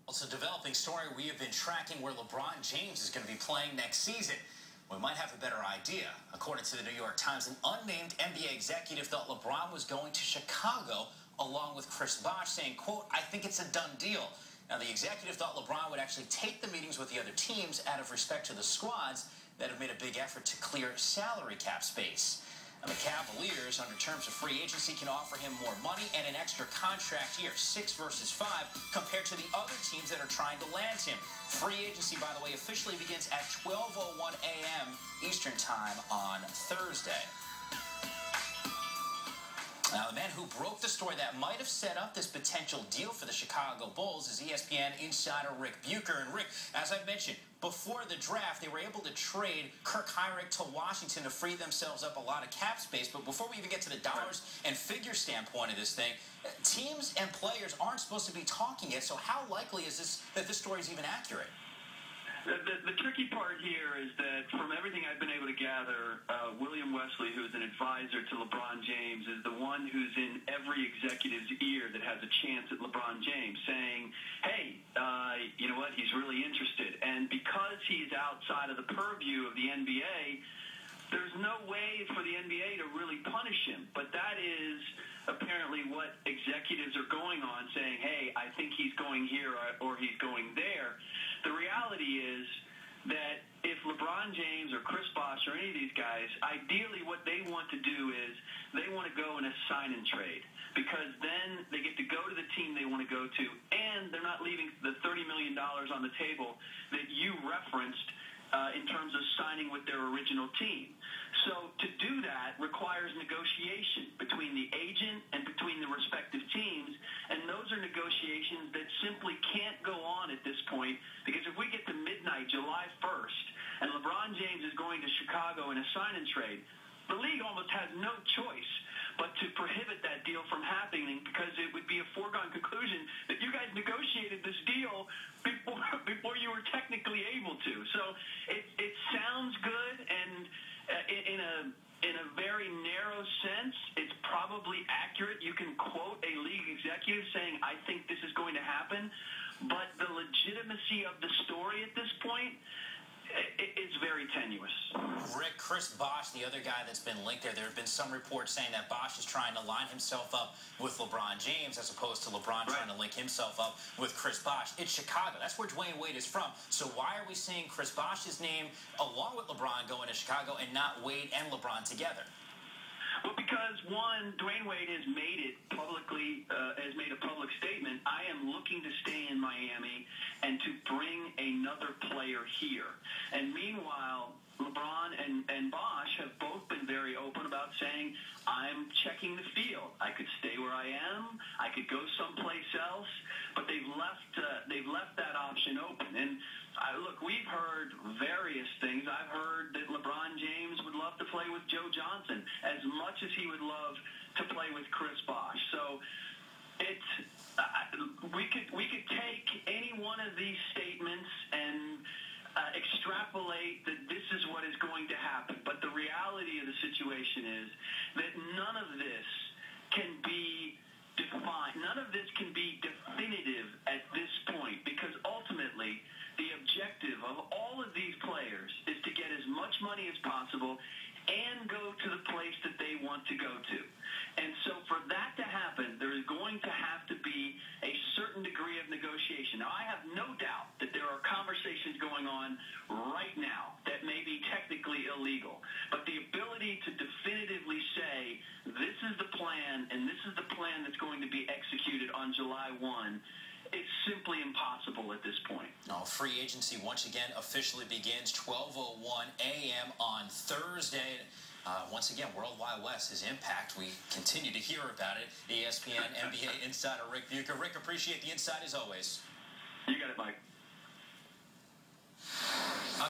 It's a developing story we have been tracking where LeBron James is going to be playing next season. We might have a better idea. According to the New York Times, an unnamed NBA executive thought LeBron was going to Chicago along with Chris Bosh, saying, quote, "I think it's a done deal." Now, the executive thought LeBron would actually take the meetings with the other teams out of respect to the squads that have made a big effort to clear salary cap space. Now, the Cavaliers, under terms of free agency, can offer him more money and an extra contract year, 6 versus 5, compared to the other teams that are trying to land him. Free agency, by the way, officially begins at 12:01 a.m. Eastern Time on Thursday. Now, the man who broke the story that might have set up this potential deal for the Chicago Bulls is ESPN insider Rick Bucher. And Rick, as I mentioned, before the draft, they were able to trade Kirk Hinrich to Washington to free themselves up a lot of cap space. But before we even get to the dollars and figure standpoint of this thing, teams and players aren't supposed to be talking yet. So how likely is this that this story is even accurate? The tricky part here is that from everything I've been able to gather, William Wesley, who is an advisor to LeBron James, is the one who's in every executive's ear that has a chance at LeBron James, saying, hey, you know what, he's really interested. And because he's outside of the purview of the NBA, there's no way for the NBA to really punish him. But that is apparently what executives are going on, saying, hey, I think he's going here or he's going there. The reality is that if LeBron James or Chris Bosh or any of these guys, ideally what they want to do is they want to go in a sign and trade, because then they get to go to the team they want to go to, and they're not leaving the $30 million on the table that you referenced in terms of signing with their original team. So to do that requires negotiation between the agent and between the respective teams, and those are negotiations that simply can't go on at this point, because if we get to midnight July 1st and LeBron James is going to Chicago in a sign and trade, the league almost has no choice but to prohibit that deal from happening, because it would be a foregone conclusion that you guys negotiated this deal before you were technically able to. So it sounds good, and in a very narrow sense, it's probably accurate. You can quote a league executive saying, I think this is going to happen, but the legitimacy of the story at this point, it's very tenuous. Rick, Chris Bosh, the other guy that's been linked there have been some reports saying that Bosh is trying to line himself up with LeBron James as opposed to LeBron trying to link himself up with Chris Bosh. It's Chicago. That's where Dwayne Wade is from. So why are we seeing Chris Bosh's name along with LeBron going to Chicago and not Wade and LeBron together? Well, because, one, Dwayne Wade has made it publicly, has made a public statement, I am looking to stay in Miami and to bring another player here. And meanwhile, LeBron and Bosh have both been very open about saying, I'm checking the field. I could stay where I am. I could go someplace else. But they've left that option open. And look, we've heard various things. I've heard that LeBron James would love to play with Joe Johnson as much as he would love to play with Chris Bosh. So we could take any one of these statements and extrapolate that this is what is going to happen. But the reality of the situation is that none of this can be defined. None of this can be definitive at this point, because ultimately the objective of all of these players is to get as much money as possible and go to the place that they want to go to. And so for that to happen, there is going to have to be a certain degree of negotiation. Now, I have no doubt that there are conversations going on right now that may be technically illegal. But the ability to definitively say, this is the plan, and this is the plan that's going to be executed on July 1, it's simply impossible at this point. No, free agency once again officially begins 12:01 a.m. on Thursday. Once again, World Wide West, his impact. We continue to hear about it. ESPN NBA insider Rick Bucher. Rick, appreciate the insight as always. You got it, Mike.